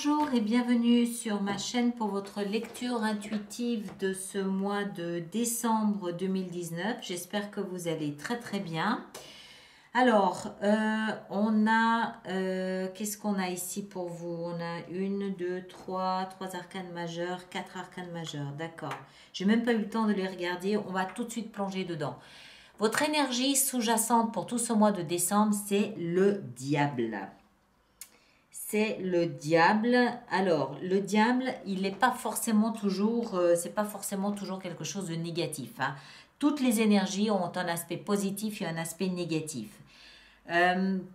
Bonjour et bienvenue sur ma chaîne pour votre lecture intuitive de ce mois de décembre 2019. J'espère que vous allez très bien. Alors, qu'est-ce qu'on a ici pour vous? On a une, deux, trois arcanes majeures, quatre arcanes majeures. D'accord. J'ai même pas eu le temps de les regarder. On va tout de suite plonger dedans. Votre énergie sous-jacente pour tout ce mois de décembre, c'est le diable. C'est le diable. Alors, le diable, il n'est pas forcément toujours, c'est pas forcément toujours quelque chose de négatif, hein. Toutes les énergies ont un aspect positif et un aspect négatif.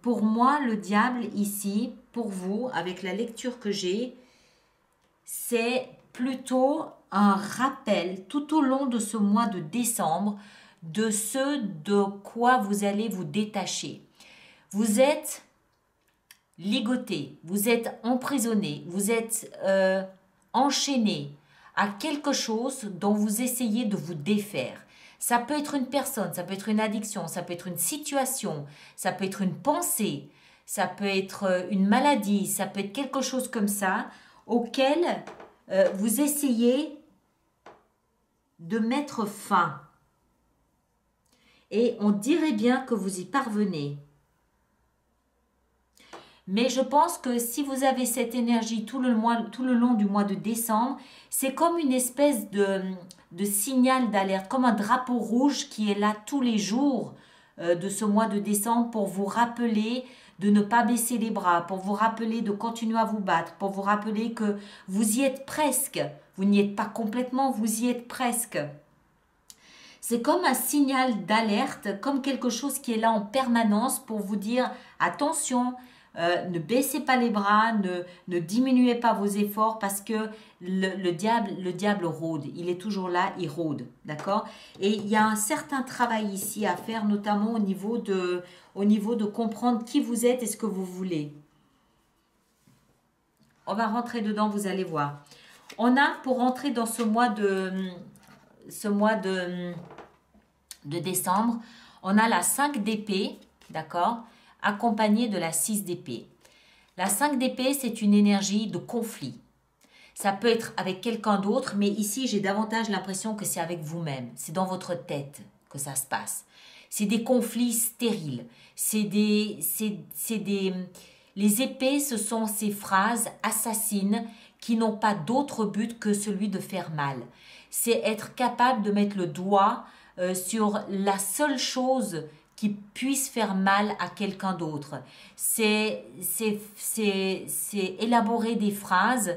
Pour moi, le diable ici, pour vous, avec la lecture que j'ai, c'est plutôt un rappel tout au long de ce mois de décembre de ce de quoi vous allez vous détacher. Vous êtes ligoté, vous êtes emprisonné, vous êtes enchaîné à quelque chose dont vous essayez de vous défaire. Ça peut être une personne, ça peut être une addiction, ça peut être une situation, ça peut être une pensée, ça peut être une maladie, ça peut être quelque chose comme ça auquel vous essayez de mettre fin. Et on dirait bien que vous y parvenez. Mais je pense que si vous avez cette énergie tout le long du mois de décembre, c'est comme une espèce de signal d'alerte, comme un drapeau rouge qui est là tous les jours de ce mois de décembre pour vous rappeler de ne pas baisser les bras, pour vous rappeler de continuer à vous battre, pour vous rappeler que vous y êtes presque. Vous n'y êtes pas complètement, vous y êtes presque. C'est comme un signal d'alerte, comme quelque chose qui est là en permanence pour vous dire attention, ne baissez pas les bras, ne diminuez pas vos efforts parce que le diable rôde. Il est toujours là, il rôde. D'accord? Et il y a un certain travail ici à faire, notamment au niveau de comprendre qui vous êtes et ce que vous voulez. On va rentrer dedans, vous allez voir. On a, pour rentrer dans ce mois de décembre, on a la 5 d'épée, d'accord, accompagnée de la 6 d'épée. La 5 d'épée, c'est une énergie de conflit. Ça peut être avec quelqu'un d'autre, mais ici, j'ai davantage l'impression que c'est avec vous-même. C'est dans votre tête que ça se passe. C'est des conflits stériles. Les épées, ce sont ces phrases assassines qui n'ont pas d'autre but que celui de faire mal. C'est être capable de mettre le doigt sur la seule chose qui puisse faire mal à quelqu'un d'autre. C'est élaborer des phrases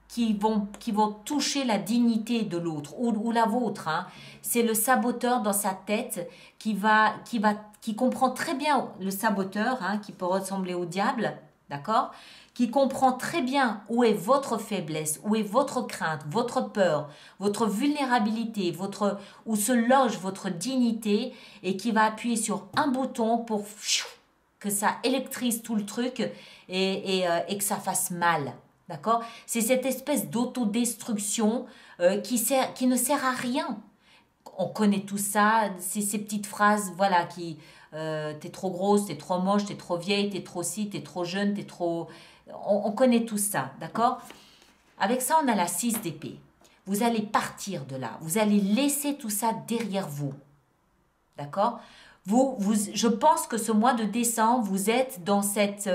qui vont toucher la dignité de l'autre ou la vôtre, hein. C'est le saboteur dans sa tête qui comprend très bien le saboteur, hein, qui peut ressembler au diable, d'accord, qui comprend très bien où est votre faiblesse, où est votre crainte, votre peur, votre vulnérabilité, où se loge votre dignité et qui va appuyer sur un bouton pour que ça électrise tout le truc et que ça fasse mal. D'accord? C'est cette espèce d'autodestruction qui ne sert à rien. On connaît tout ça, c'est ces petites phrases, voilà, t'es trop grosse, t'es trop moche, t'es trop vieille, t'es trop ci, t'es trop jeune, t'es trop... On connaît tout ça, d'accord? Avec ça, on a la 6 d'épée. Vous allez partir de là. Vous allez laisser tout ça derrière vous. D'accord? Je pense que ce mois de décembre, vous êtes dans cette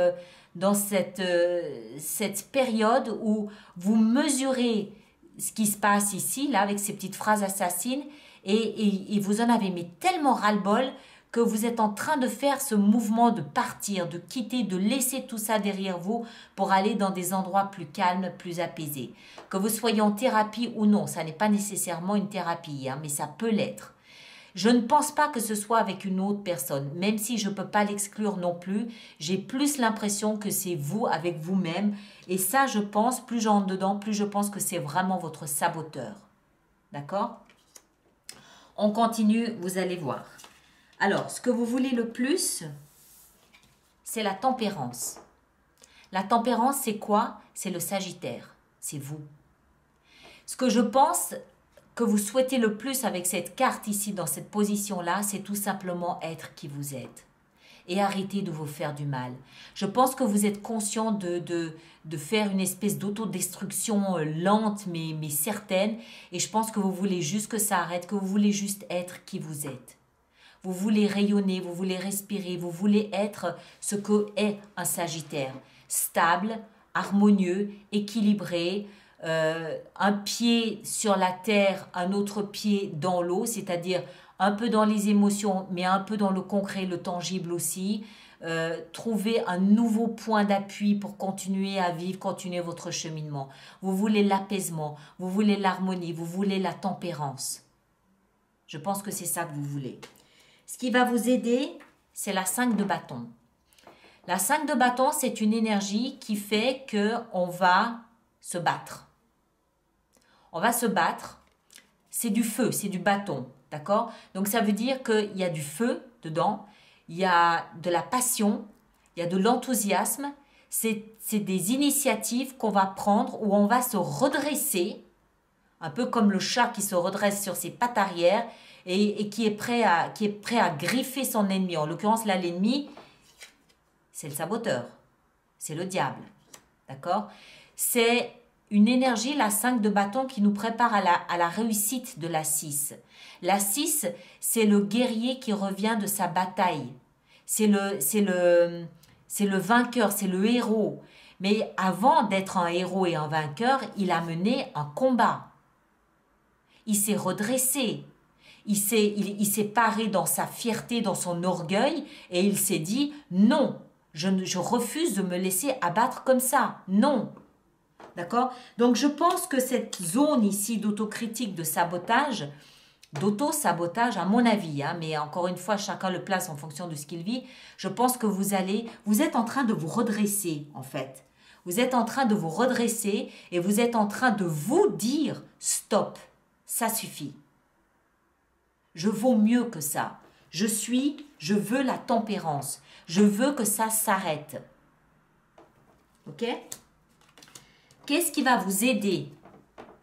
période où vous mesurez ce qui se passe ici, là, avec ces petites phrases assassines, et vous en avez mais tellement ras-le-bol que vous êtes en train de faire ce mouvement de partir, de quitter, de laisser tout ça derrière vous pour aller dans des endroits plus calmes, plus apaisés. Que vous soyez en thérapie ou non, ça n'est pas nécessairement une thérapie, hein, mais ça peut l'être. Je ne pense pas que ce soit avec une autre personne, même si je ne peux pas l'exclure non plus. J'ai plus l'impression que c'est vous avec vous-même. Et ça, je pense, plus j'entre dedans, plus je pense que c'est vraiment votre saboteur. D'accord? On continue, vous allez voir. Alors, ce que vous voulez le plus, c'est la tempérance. La tempérance, c'est quoi? C'est le Sagittaire. C'est vous. Ce que je pense que vous souhaitez le plus avec cette carte ici, dans cette position-là, c'est tout simplement être qui vous êtes. et arrêtez de vous faire du mal. Je pense que vous êtes conscient de faire une espèce d'autodestruction lente mais certaine et je pense que vous voulez juste que ça arrête, que vous voulez juste être qui vous êtes. Vous voulez rayonner, vous voulez respirer, vous voulez être ce que est un Sagittaire. Stable, harmonieux, équilibré, un pied sur la terre, un autre pied dans l'eau, c'est-à-dire un peu dans les émotions, mais un peu dans le concret, le tangible aussi. Trouver un nouveau point d'appui pour continuer à vivre, continuer votre cheminement. Vous voulez l'apaisement, vous voulez l'harmonie, vous voulez la tempérance. Je pense que c'est ça que vous voulez. Ce qui va vous aider, c'est la 5 de bâton. La 5 de bâton, c'est une énergie qui fait qu'on va se battre. On va se battre. C'est du feu, c'est du bâton. D'accord? Donc ça veut dire qu'il y a du feu dedans, il y a de la passion, il y a de l'enthousiasme. C'est des initiatives qu'on va prendre où on va se redresser, un peu comme le chat qui se redresse sur ses pattes arrière et qui est prêt à griffer son ennemi. En l'occurrence, là, l'ennemi, c'est le saboteur, c'est le diable. D'accord? C'est une énergie, la 5 de bâton, qui nous prépare à la réussite de la 6. La 6, c'est le guerrier qui revient de sa bataille. C'est le vainqueur, c'est le héros. Mais avant d'être un héros et un vainqueur, il a mené un combat. Il s'est redressé. Il s'est paré dans sa fierté, dans son orgueil, et il s'est dit « Non, je refuse de me laisser abattre comme ça. Non !» D'accord? Donc, je pense que cette zone ici d'autocritique, de sabotage, d'auto-sabotage, à mon avis, hein, mais encore une fois, chacun le place en fonction de ce qu'il vit, je pense que vous êtes en train de vous redresser, en fait. Vous êtes en train de vous redresser et vous êtes en train de vous dire « Stop, ça suffit. Je vaux mieux que ça. Je veux la tempérance. Je veux que ça s'arrête. » Ok? Qu'est-ce qui va vous aider?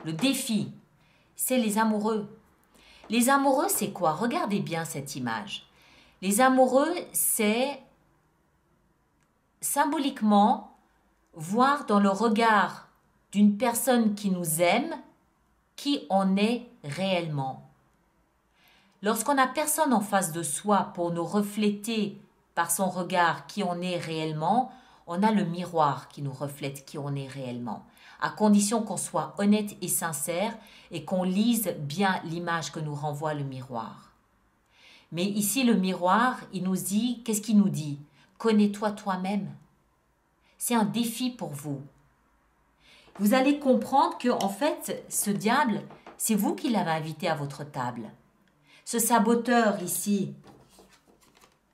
Le défi, c'est les amoureux. Les amoureux, c'est quoi? Regardez bien cette image. Les amoureux, c'est symboliquement voir dans le regard d'une personne qui nous aime qui on est réellement. Lorsqu'on n'a personne en face de soi pour nous refléter par son regard qui on est réellement, on a le miroir qui nous reflète qui on est réellement, à condition qu'on soit honnête et sincère et qu'on lise bien l'image que nous renvoie le miroir. Mais ici, le miroir, il nous dit, qu'est-ce qu'il nous dit? Connais-toi toi-même. C'est un défi pour vous. Vous allez comprendre que, en fait, ce diable, c'est vous qui l'avez invité à votre table. Ce saboteur ici,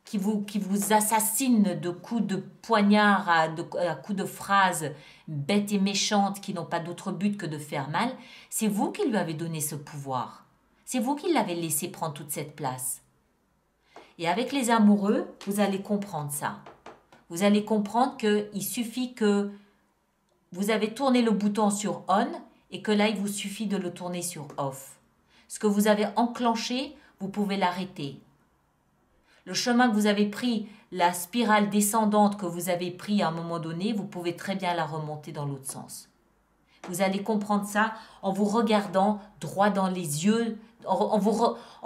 qui vous assassine de coups de poignard à coups de phrases bêtes et méchantes qui n'ont pas d'autre but que de faire mal, c'est vous qui lui avez donné ce pouvoir. C'est vous qui l'avez laissé prendre toute cette place. Et avec les amoureux, vous allez comprendre ça. Vous allez comprendre qu'il suffit que vous avez tourné le bouton sur on et que là, il vous suffit de le tourner sur off. Ce que vous avez enclenché, vous pouvez l'arrêter. Le chemin que vous avez pris, la spirale descendante que vous avez pris à un moment donné, vous pouvez très bien la remonter dans l'autre sens. Vous allez comprendre ça en vous regardant droit dans les yeux, en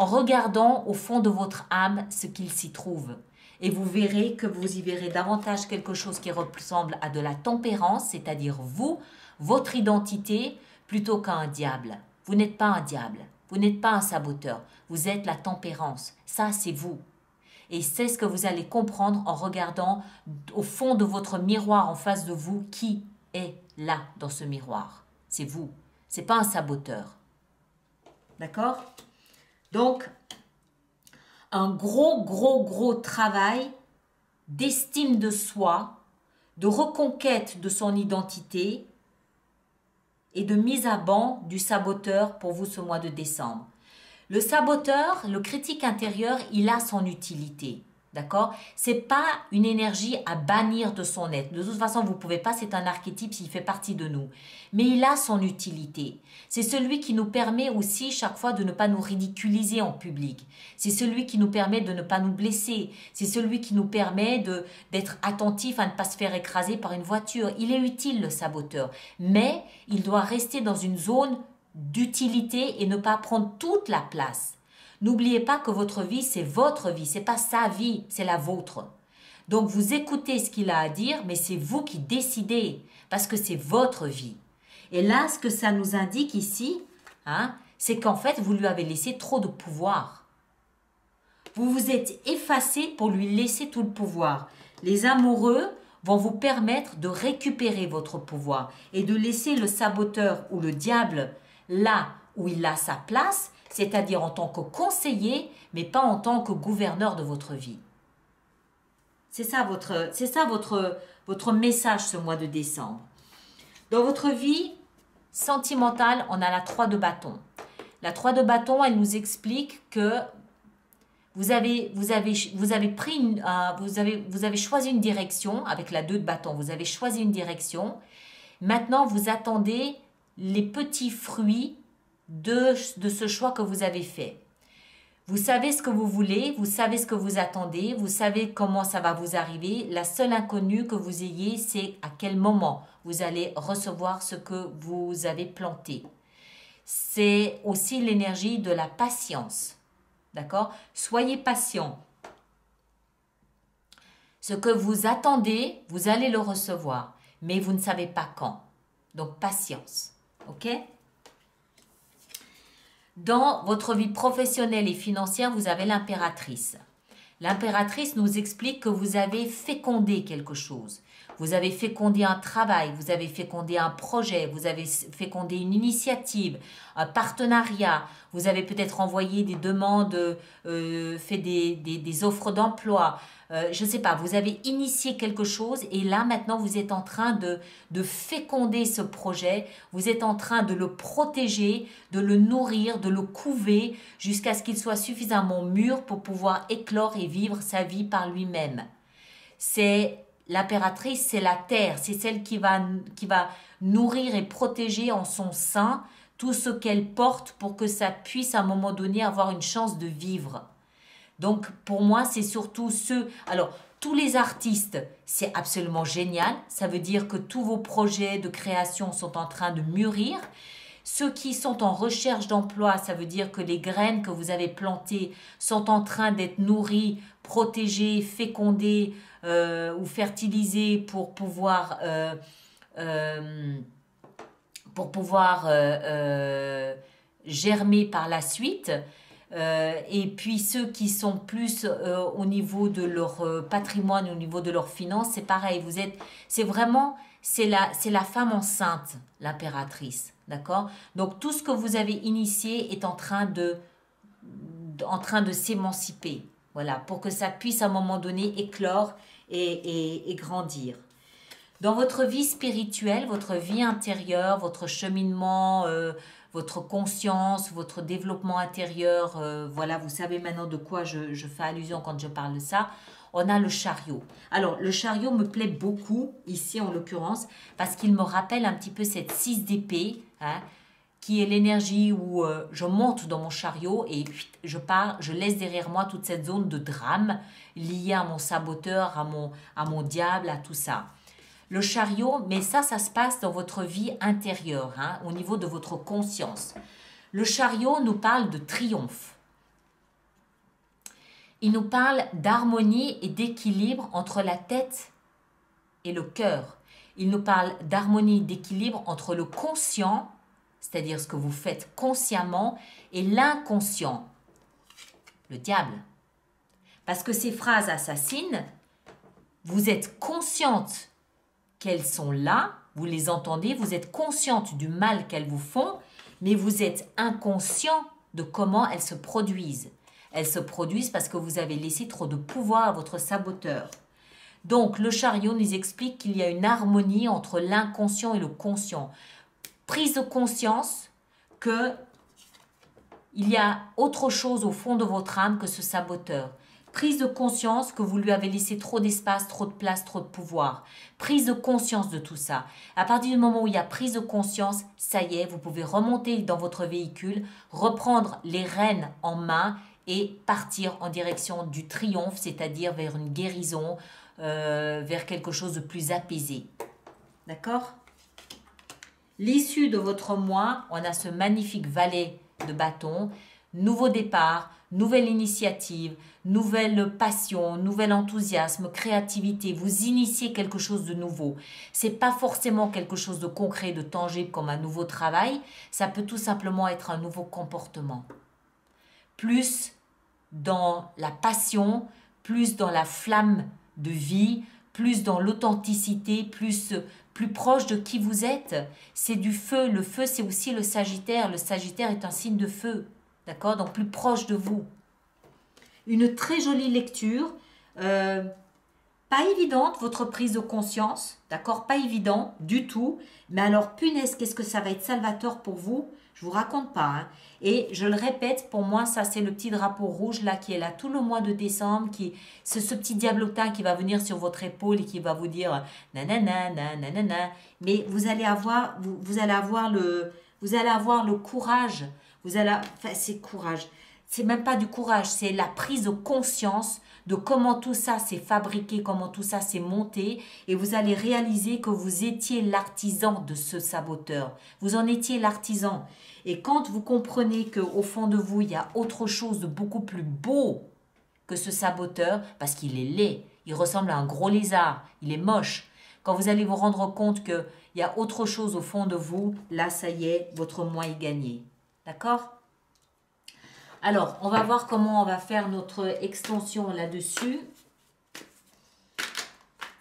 regardant au fond de votre âme ce qu'il s'y trouve. Et vous verrez que vous y verrez davantage quelque chose qui ressemble à de la tempérance, c'est-à-dire vous, votre identité, plutôt qu'à un diable. Vous n'êtes pas un diable, vous n'êtes pas un saboteur, vous êtes la tempérance. Ça, c'est vous. Et c'est ce que vous allez comprendre en regardant au fond de votre miroir en face de vous qui est là dans ce miroir. C'est vous. Ce n'est pas un saboteur. D'accord? Donc, un gros travail d'estime de soi, de reconquête de son identité et de mise à banc du saboteur pour vous ce mois de décembre. Le saboteur, le critique intérieur, il a son utilité. D'accord? C'est pas une énergie à bannir de son être. De toute façon, vous ne pouvez pas, c'est un archétype, il fait partie de nous. Mais il a son utilité. C'est celui qui nous permet aussi chaque fois de ne pas nous ridiculiser en public. C'est celui qui nous permet de ne pas nous blesser. C'est celui qui nous permet d'être attentif à ne pas se faire écraser par une voiture. Il est utile, le saboteur. Mais il doit rester dans une zone d'utilité et ne pas prendre toute la place. N'oubliez pas que votre vie, c'est votre vie, c'est pas sa vie, c'est la vôtre. Donc vous écoutez ce qu'il a à dire, mais c'est vous qui décidez, parce que c'est votre vie. Et là, ce que ça nous indique ici, hein, c'est qu'en fait, vous lui avez laissé trop de pouvoir. Vous vous êtes effacé pour lui laisser tout le pouvoir. Les amoureux vont vous permettre de récupérer votre pouvoir et de laisser le saboteur ou le diable là où il a sa place, c'est-à-dire en tant que conseiller, mais pas en tant que gouverneur de votre vie. C'est ça votre message ce mois de décembre. Dans votre vie sentimentale, on a la 3 de bâton. La 3 de bâton, elle nous explique que vous avez choisi une direction avec la 2 de bâton. Vous avez choisi une direction. Maintenant, vous attendez les petits fruits de ce choix que vous avez fait. Vous savez ce que vous voulez, vous savez ce que vous attendez, vous savez comment ça va vous arriver. La seule inconnue que vous ayez, c'est à quel moment vous allez recevoir ce que vous avez planté. C'est aussi l'énergie de la patience. D'accord? Soyez patient. Ce que vous attendez, vous allez le recevoir, mais vous ne savez pas quand. Donc, patience. OK? Dans votre vie professionnelle et financière, vous avez l'impératrice. L'impératrice nous explique que vous avez fécondé quelque chose. Vous avez fécondé un travail, vous avez fécondé un projet, vous avez fécondé une initiative, un partenariat, vous avez peut-être envoyé des demandes, fait des offres d'emploi, je ne sais pas, vous avez initié quelque chose et là maintenant vous êtes en train de féconder ce projet, vous êtes en train de le protéger, de le nourrir, de le couver jusqu'à ce qu'il soit suffisamment mûr pour pouvoir éclore et vivre sa vie par lui-même. C'est l'impératrice, c'est la terre, c'est celle qui va nourrir et protéger en son sein tout ce qu'elle porte pour que ça puisse à un moment donné avoir une chance de vivre. Donc pour moi, c'est surtout ceux... Alors, tous les artistes, c'est absolument génial. Ça veut dire que tous vos projets de création sont en train de mûrir. Ceux qui sont en recherche d'emploi, ça veut dire que les graines que vous avez plantées sont en train d'être nourries, protégées, fécondées ou fertilisées pour pouvoir germer par la suite. Et puis ceux qui sont plus au niveau de leur patrimoine, au niveau de leurs finances, c'est pareil. C'est la femme enceinte, l'impératrice, d'accord? Donc tout ce que vous avez initié est en train de s'émanciper, voilà, pour que ça puisse à un moment donné éclore et grandir. Dans votre vie spirituelle, votre vie intérieure, votre cheminement, votre conscience, votre développement intérieur, voilà, vous savez maintenant de quoi je fais allusion quand je parle de ça. On a le chariot. Alors, le chariot me plaît beaucoup, ici en l'occurrence, parce qu'il me rappelle un petit peu cette 6 d'épée, hein, qui est l'énergie où je monte dans mon chariot et je pars, je laisse derrière moi toute cette zone de drame liée à mon saboteur, à mon diable, à tout ça. Le chariot, mais ça se passe dans votre vie intérieure, hein, au niveau de votre conscience. Le chariot nous parle de triomphe. Il nous parle d'harmonie et d'équilibre entre la tête et le cœur. Il nous parle d'harmonie et d'équilibre entre le conscient, c'est-à-dire ce que vous faites consciemment, et l'inconscient, le diable. Parce que ces phrases assassines, vous êtes consciente qu'elles sont là, vous les entendez, vous êtes consciente du mal qu'elles vous font, mais vous êtes inconscient de comment elles se produisent. Elles se produisent parce que vous avez laissé trop de pouvoir à votre saboteur. Donc, le chariot nous explique qu'il y a une harmonie entre l'inconscient et le conscient. Prise de conscience qu'il y a autre chose au fond de votre âme que ce saboteur. Prise de conscience que vous lui avez laissé trop d'espace, trop de place, trop de pouvoir. Prise de conscience de tout ça. À partir du moment où il y a prise de conscience, ça y est, vous pouvez remonter dans votre véhicule, reprendre les rênes en main et partir en direction du triomphe, c'est-à-dire vers une guérison, vers quelque chose de plus apaisé. D'accord? L'issue de votre mois, on a ce magnifique valet de bâton, nouveau départ, nouvelle initiative, nouvelle passion, nouvel enthousiasme, créativité. Vous initiez quelque chose de nouveau. C'est pas forcément quelque chose de concret, de tangible comme un nouveau travail. Ça peut tout simplement être un nouveau comportement. Plus dans la passion, plus dans la flamme de vie, plus dans l'authenticité, plus proche de qui vous êtes. C'est du feu. Le feu, c'est aussi le Sagittaire. Le Sagittaire est un signe de feu. D'accord? Donc plus proche de vous. Une très jolie lecture. Pas évidente, votre prise de conscience. D'accord? Pas évident du tout. Mais alors, punaise, qu'est-ce que ça va être salvateur pour vous? Je vous raconte pas. Hein. Et je le répète, pour moi, ça c'est le petit drapeau rouge là qui est là tout le mois de décembre. C'est ce petit diablotin qui va venir sur votre épaule et qui va vous dire nanana, nanana. Mais vous allez avoir le courage. Enfin, c'est courage. C'est même pas du courage, c'est la prise de conscience de comment tout ça s'est fabriqué, comment tout ça s'est monté, et vous allez réaliser que vous étiez l'artisan de ce saboteur. Vous en étiez l'artisan. Et quand vous comprenez qu'au fond de vous, il y a autre chose de beaucoup plus beau que ce saboteur, parce qu'il est laid, il ressemble à un gros lézard, il est moche. Quand vous allez vous rendre compte qu'il y a autre chose au fond de vous, là, ça y est, votre mois est gagné. D'accord ? Alors, on va voir comment on va faire notre extension là-dessus.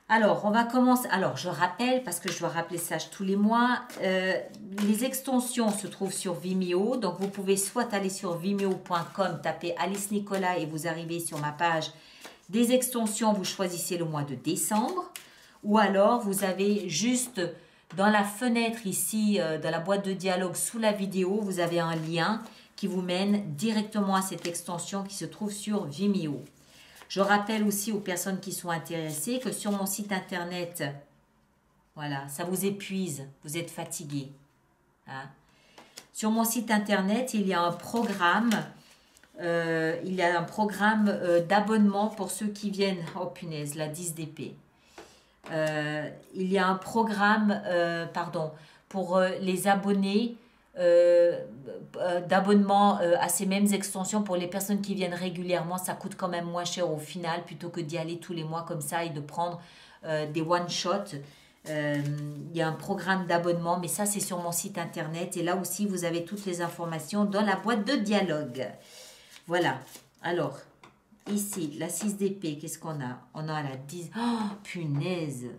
Alors, on va commencer. Alors, je rappelle, parce que je dois rappeler ça tous les mois, les extensions se trouvent sur Vimeo. Donc, vous pouvez soit aller sur vimeo.com, taper Alice Nicolas et vous arrivez sur ma page des extensions. Vous choisissez le mois de décembre. Ou alors, vous avez juste dans la fenêtre ici, dans la boîte de dialogue sous la vidéo, vous avez un lien qui vous mène directement à cette extension qui se trouve sur Vimeo. Je rappelle aussi aux personnes qui sont intéressées que sur mon site internet, voilà, ça vous épuise, vous êtes fatigué. Hein. Sur mon site internet, il y a un programme, d'abonnement pour ceux qui viennent, oh punaise, la 10 d'épée. Il y a un programme, pour les abonnés, d'abonnement à ces mêmes extensions pour les personnes qui viennent régulièrement. Ça coûte quand même moins cher au final plutôt que d'y aller tous les mois comme ça et de prendre des one-shots. Il y a un programme d'abonnement, mais ça c'est sur mon site internet et là aussi vous avez toutes les informations dans la boîte de dialogue. Voilà. Alors, ici, la 6 d'épée, qu'est-ce qu'on a? On a la 10. Oh, punaise!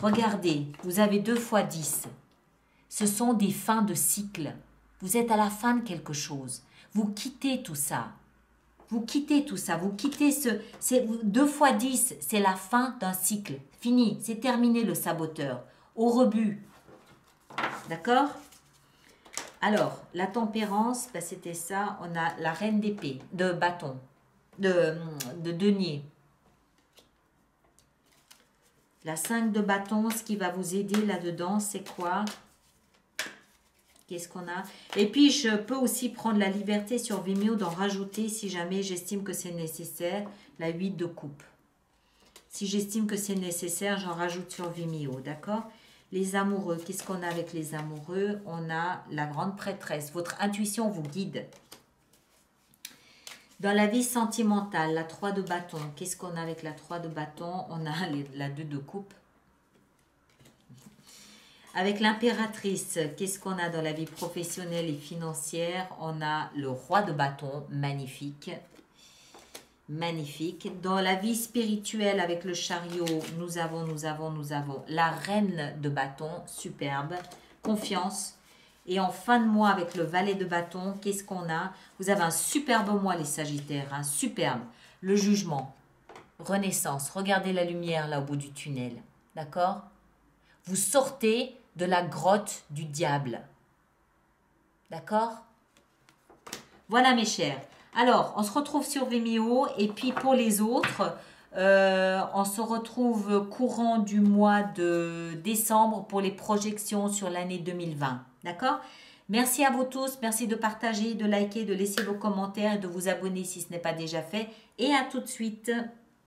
Regardez, vous avez 2 fois 10. Ce sont des fins de cycle. Vous êtes à la fin de quelque chose. Vous quittez tout ça. Vous quittez tout ça. Vous quittez 2 fois 10, c'est la fin d'un cycle. Fini, c'est terminé le saboteur. Au rebut. D'accord? Alors, la tempérance, ben, c'était ça. On a la reine d'épée, de bâton, de denier. La 5 de bâton, ce qui va vous aider là-dedans, c'est quoi? Qu'est-ce qu'on a? Et puis, je peux aussi prendre la liberté sur Vimeo d'en rajouter si jamais j'estime que c'est nécessaire, la 8 de coupe. Si j'estime que c'est nécessaire, j'en rajoute sur Vimeo, d'accord? Les amoureux, qu'est-ce qu'on a avec les amoureux? On a la grande prêtresse. Votre intuition vous guide. Dans la vie sentimentale, la 3 de bâton. Qu'est-ce qu'on a avec la 3 de bâton? On a la 2 de coupe. Avec l'impératrice, qu'est-ce qu'on a dans la vie professionnelle et financière? On a le roi de bâton, magnifique. Magnifique. Dans la vie spirituelle, avec le chariot, nous avons la reine de bâton, superbe. Confiance. Et en fin de mois, avec le valet de bâton, qu'est-ce qu'on a? Vous avez un superbe mois, les Sagittaires, un superbe. Le jugement. Renaissance. Regardez la lumière là au bout du tunnel. D'accord? Vous sortez de la grotte du diable. D'accord? Voilà mes chers. Alors, on se retrouve sur Vimeo et puis pour les autres, on se retrouve courant du mois de décembre pour les projections sur l'année 2020. D'accord? Merci à vous tous, merci de partager, de liker, de laisser vos commentaires et de vous abonner si ce n'est pas déjà fait. Et à tout de suite.